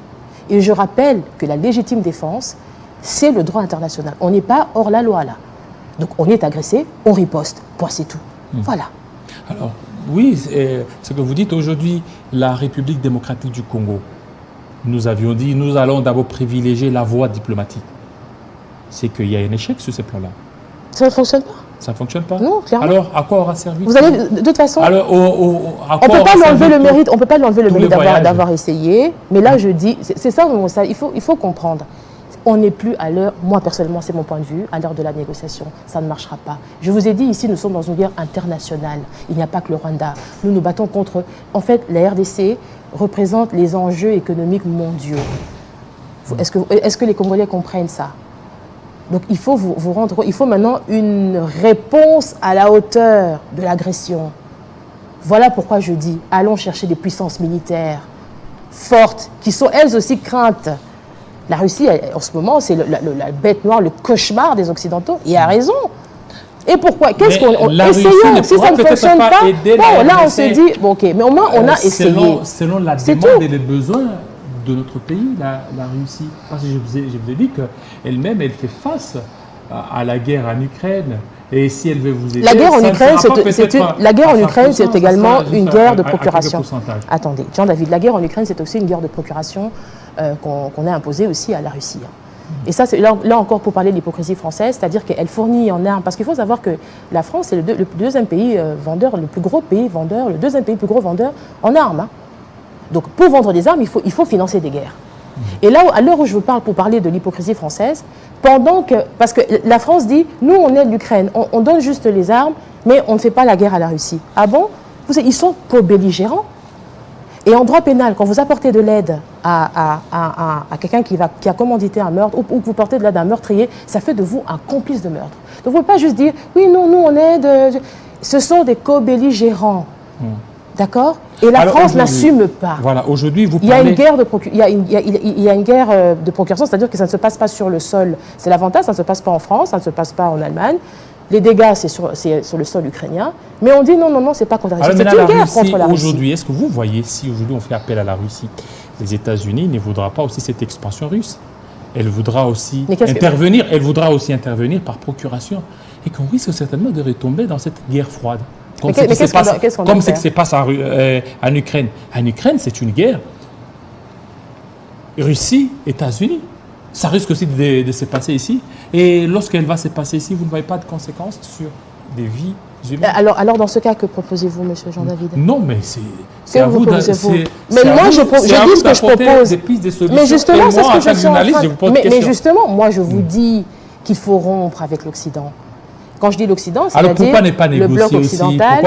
Et je rappelle que la légitime défense, c'est le droit international. On n'est pas hors la loi, là. Donc, on est agressé, on riposte. Point, c'est tout. Voilà. Alors, oui, ce que vous dites aujourd'hui, la République démocratique du Congo, nous avions dit, nous allons d'abord privilégier la voie diplomatique. C'est qu'il y a un échec sur ces plans-là. Ça ne fonctionne pas. Ça ne fonctionne pas? Non, clairement. Alors, à quoi aura servi? Vous allez, de toute façon, alors, on ne peut pas lui enlever le mérite, d'avoir essayé. Mais là, je dis, c'est ça, il faut comprendre. On n'est plus à l'heure, moi personnellement, c'est mon point de vue, à l'heure de la négociation. Ça ne marchera pas. Je vous ai dit, ici, nous sommes dans une guerre internationale. Il n'y a pas que le Rwanda. Nous nous battons contre... En fait, la RDC représente les enjeux économiques mondiaux. Est-ce que les Congolais comprennent ça? Donc, il faut il faut maintenant une réponse à la hauteur de l'agression. Voilà pourquoi je dis, allons chercher des puissances militaires fortes, qui sont elles aussi craintes. La Russie, en ce moment, c'est la bête noire, le cauchemar des Occidentaux. Il a raison. Et pourquoi? Qu'est-ce qu'on... Essayons. Si ça ne fonctionne pas, bon, là, on se dit, bon, ok, mais au moins, on a essayé. Selon la demande et les besoins de notre pays, la Russie. Parce que je vous ai dit qu'elle-même, elle fait face à la guerre en Ukraine. Et si elle veut vous aider, la guerre en Ukraine, c'est également une guerre de procuration. Attendez, Jean-David, la guerre en Ukraine, c'est aussi une guerre de procuration qu'on a imposée aussi à la Russie. Et ça, c'est là encore pour parler de l'hypocrisie française, c'est-à-dire qu'elle fournit en armes. Parce qu'il faut savoir que la France, c'est le deuxième pays vendeur, le plus gros pays vendeur, le deuxième pays plus gros vendeur en armes. Hein. Donc, pour vendre des armes, il faut financer des guerres. Et là, à l'heure où je vous parle pour parler de l'hypocrisie française, parce que la France dit, nous, on aide l'Ukraine, on donne juste les armes, mais on ne fait pas la guerre à la Russie. Ah bon? Ils sont co-belligérants. Et en droit pénal, quand vous apportez de l'aide à quelqu'un qui a commandité un meurtre, ou que vous portez de l'aide à un meurtrier, ça fait de vous un complice de meurtre. Donc, vous ne pouvez pas juste dire, oui, non, nous, on aide. Ce sont des co-belligérants. D'accord? Et la France n'assume pas. Voilà, aujourd'hui, vous parlez... Il y a une guerre de procuration, c'est-à-dire que ça ne se passe pas sur le sol. C'est l'avantage, ça ne se passe pas en France, ça ne se passe pas en Allemagne. Les dégâts, c'est sur le sol ukrainien. Mais on dit non, c'est pas contre la Russie. C'est une guerre contre la Russie. Aujourd'hui, est-ce que vous voyez, si aujourd'hui on fait appel à la Russie, les États-Unis ne voudra pas aussi cette expansion russe? Elle voudra aussi intervenir. Elle voudra aussi intervenir par procuration. Et qu'on risque certainement de retomber dans cette guerre froide. Comme ce qui se passe en Ukraine. En Ukraine, c'est une guerre. Russie, États-Unis. Ça risque aussi de se passer ici. Et lorsqu'elle va se passer ici, vous ne voyez pas de conséquences sur des vies humaines. Alors dans ce cas, que proposez-vous, M. Jean-David? Non, mais c'est à vous de... Mais moi, je dis ce que je propose. Des pistes, des solutions. Mais justement, c'est ce que je suis en train... Mais justement, moi, je vous dis qu'il faut rompre avec l'Occident. Quand je dis l'Occident, c'est-à-dire le bloc occidental,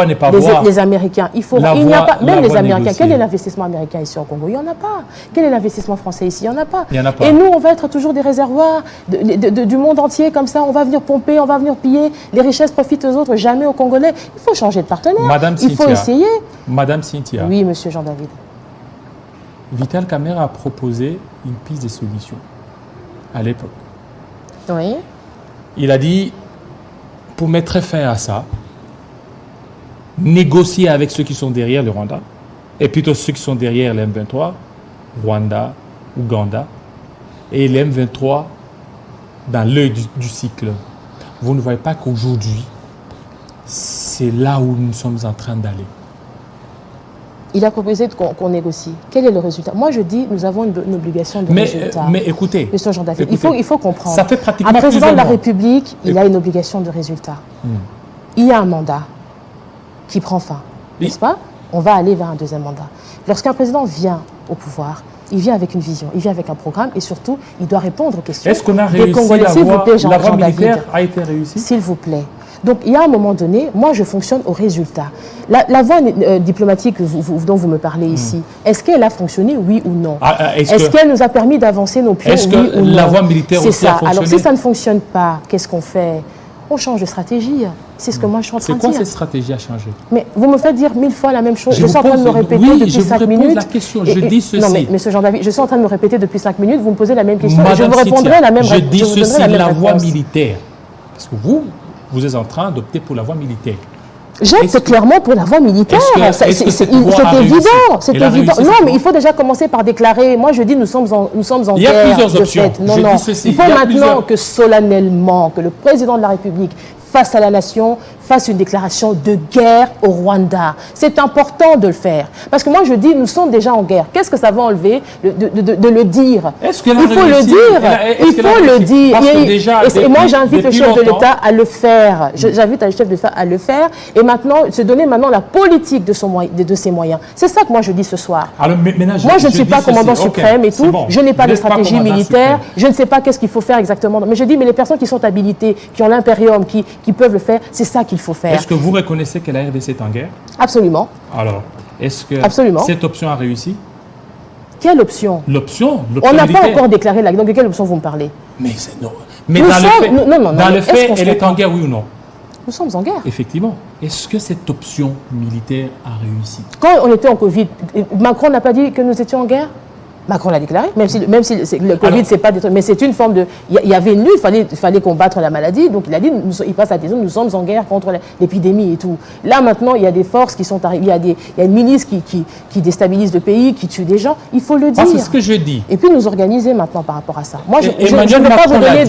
les Américains. Il n'y a pas, même les Américains. Quel est l'investissement américain ici au Congo? Il n'y en a pas. Quel est l'investissement français ici? Il n'y en a pas. Et nous, on va être toujours des réservoirs du monde entier comme ça. On va venir pomper, on va venir piller. Les richesses profitent aux autres, jamais aux Congolais. Il faut changer de partenaire. Il faut essayer. Madame Cynthia. Oui, monsieur Jean-David. Vital Kamerhe a proposé une piste de solution à l'époque. Oui. Il a dit... Pour mettre fin à ça, négocier avec ceux qui sont derrière le Rwanda, et plutôt ceux qui sont derrière les M23, Rwanda, Ouganda, et les M23 dans l'œil du cycle. Vous ne voyez pas qu'aujourd'hui, c'est là où nous sommes en train d'aller. Il a proposé qu'on négocie. Quel est le résultat? Moi, je dis, nous avons une obligation de résultat. Mais écoutez, Monsieur Jean-David, il faut comprendre. Ça fait pratiquement un président de la République, il a une obligation de résultat. Il y a un mandat qui prend fin, n'est-ce pas? On va aller vers un deuxième mandat. Lorsqu'un président vient au pouvoir, il vient avec une vision, il vient avec un programme et surtout, il doit répondre aux questions. Est-ce qu'on a des réussi Congolais. S'il vous plaît, la voie Jean-David. militaire a été réussie? S'il vous plaît. Donc, il y a un moment donné, moi, je fonctionne au résultat. La voie diplomatique dont vous me parlez ici, est-ce qu'elle a fonctionné, oui ou non? Est-ce qu'elle nous a permis d'avancer nos pions, oui ou non? La voie militaire aussi a fonctionné? Alors, si ça ne fonctionne pas, qu'est-ce qu'on fait? On change de stratégie. C'est ce que moi, je suis en train de dire. C'est quoi cette stratégie à changer? Mais vous me faites dire 1000 fois la même chose. Je suis en train de me répéter depuis 5 minutes. Oui, je vous pose la question. Je dis ceci. Non, mais monsieur Jean-David, je suis en train de me répéter depuis 5 minutes. Vous me posez la même question. Madame je vous répondrai la même réponse. Je dis ceci, la voie militaire. Parce que vous êtes en train d'opter pour la voie militaire. J'opte clairement pour la voie militaire. C'est évident. C'est évident. Non, mais il faut déjà commencer par déclarer. Moi, je dis nous sommes en guerre. Il y a plusieurs options. Non. Il faut maintenant que solennellement, que le président de la République face à la nation, fasse une déclaration de guerre au Rwanda. C'est important de le faire. Parce que moi, je dis, nous sommes déjà en guerre. Qu'est-ce que ça va enlever de le dire? Il faut le dire. Il faut le dire. Et moi, j'invite le chef de l'État à le faire. J'invite le chef de l'État à le faire. Et maintenant, se donner maintenant la politique de ses moyens. C'est ça que moi, je dis ce soir. Alors, moi, je ne suis pas commandant suprême et tout. Je n'ai pas de stratégie militaire. Je ne sais pas qu'est-ce qu'il faut faire exactement. Mais je dis, mais les personnes qui sont habilitées, qui ont l'impérium, qui peuvent le faire, c'est ça qu'il faut faire. Est-ce que vous reconnaissez que la RDC est en guerre? Absolument. Alors, est-ce que cette option a réussi? Quelle option? L'option On n'a pas encore déclaré la guerre. Donc, de quelle option vous me parlez? Mais dans le fait, elle est en guerre, oui ou non? Nous sommes en guerre. Effectivement. Est-ce que cette option militaire a réussi? Quand on était en Covid, Macron n'a pas dit que nous étions en guerre? Macron l'a déclaré, même si le Covid, c'est pas des trucs, mais c'est une forme de... Il y avait une lutte, il fallait combattre la maladie, donc il a dit, il passe à des zones, nous sommes en guerre contre l'épidémie et tout. Là, maintenant, il y a des forces qui sont arrivées, il y a une milice qui déstabilise le pays, qui tue des gens, il faut le dire. C'est ce que je dis. Et puis nous organiser maintenant par rapport à ça. Moi, je ne peux pas vous donner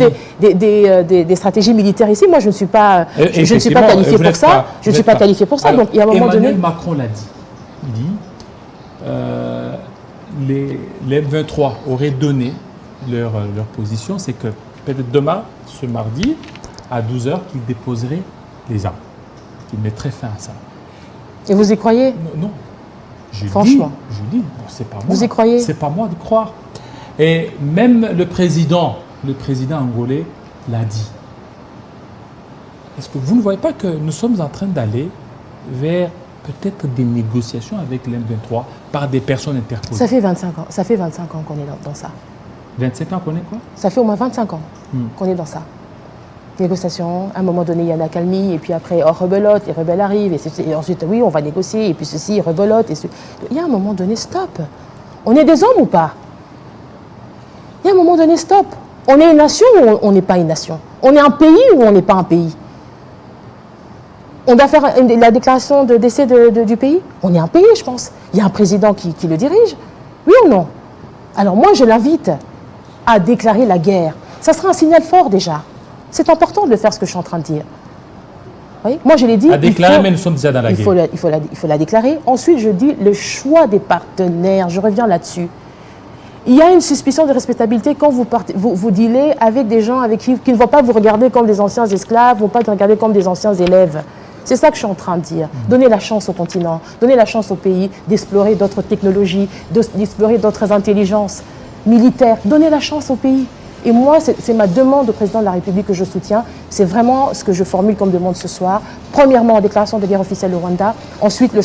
des stratégies militaires ici, moi je ne suis pas, je ne suis pas qualifié pour ça, je ne suis pas qualifié pour ça, donc il y a un moment donné... Emmanuel Macron l'a dit, il dit... les M23 auraient donné leur position, c'est que peut-être demain, ce mardi, à 12h, qu'ils déposeraient les armes, qu'ils mettraient fin à ça. Et vous y croyez? Non. Franchement. Je dis, c'est pas moi. Vous y croyez? C'est pas moi de croire. Et même le président angolais l'a dit. Est-ce que vous ne voyez pas que nous sommes en train d'aller vers peut-être des négociations avec l'M23 par des personnes interposées? Ça fait 25 ans. Ça fait 25 ans qu'on est dans ça. 25 ans qu'on est quoi? Ça fait au moins 25 ans qu'on est dans ça. Négociation, à un moment donné, il y a la calmie, et puis après, rebelote, les rebelles arrivent, et ensuite, oui, on va négocier, et puis ceci, rebelote. Il y a un moment donné, stop. On est des hommes ou pas? Il y a un moment donné, stop. On est une nation ou on n'est pas une nation? On est un pays ou on n'est pas un pays? On doit faire la déclaration de décès du pays? On est un pays, je pense. Il y a un président qui le dirige. Oui ou non? Alors moi, je l'invite à déclarer la guerre. Ça sera un signal fort déjà. C'est important de le faire, ce que je suis en train de dire. Oui? Moi, je l'ai dit. À déclarer, mais nous sommes déjà dans la guerre. Il faut la déclarer. Ensuite, je dis le choix des partenaires. Je reviens là-dessus. Il y a une suspicion de respectabilité quand vous dealez avec des gens qui ne vont pas vous regarder comme des anciens esclaves, ne vont pas vous regarder comme des anciens élèves. C'est ça que je suis en train de dire. Donnez la chance au continent, donnez la chance au pays d'explorer d'autres technologies, d'explorer d'autres intelligences militaires. Donnez la chance au pays. Et moi, c'est ma demande au président de la République que je soutiens. C'est vraiment ce que je formule comme demande ce soir. Premièrement, déclaration de guerre officielle au Rwanda. Ensuite, le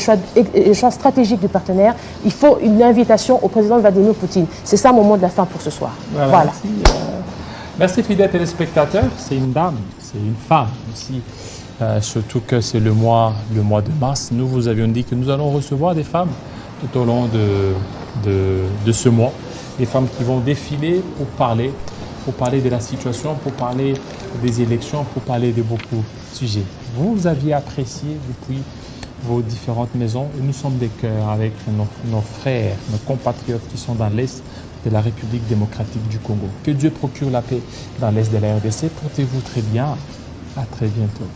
choix stratégique du partenaire. Il faut une invitation au président Vladimir Poutine. C'est ça mon mot de la fin pour ce soir. Voilà. Merci fidèles téléspectateurs. C'est une dame, c'est une femme aussi. Surtout que c'est le mois de mars. Nous vous avions dit que nous allons recevoir des femmes tout au long de ce mois. Des femmes qui vont défiler pour parler de la situation, pour parler des élections, pour parler de beaucoup de sujets. Vous aviez apprécié depuis vos différentes maisons. Nous sommes des cœurs avec nos frères, nos compatriotes qui sont dans l'Est de la République démocratique du Congo. Que Dieu procure la paix dans l'Est de la RDC. Portez-vous très bien. À très bientôt.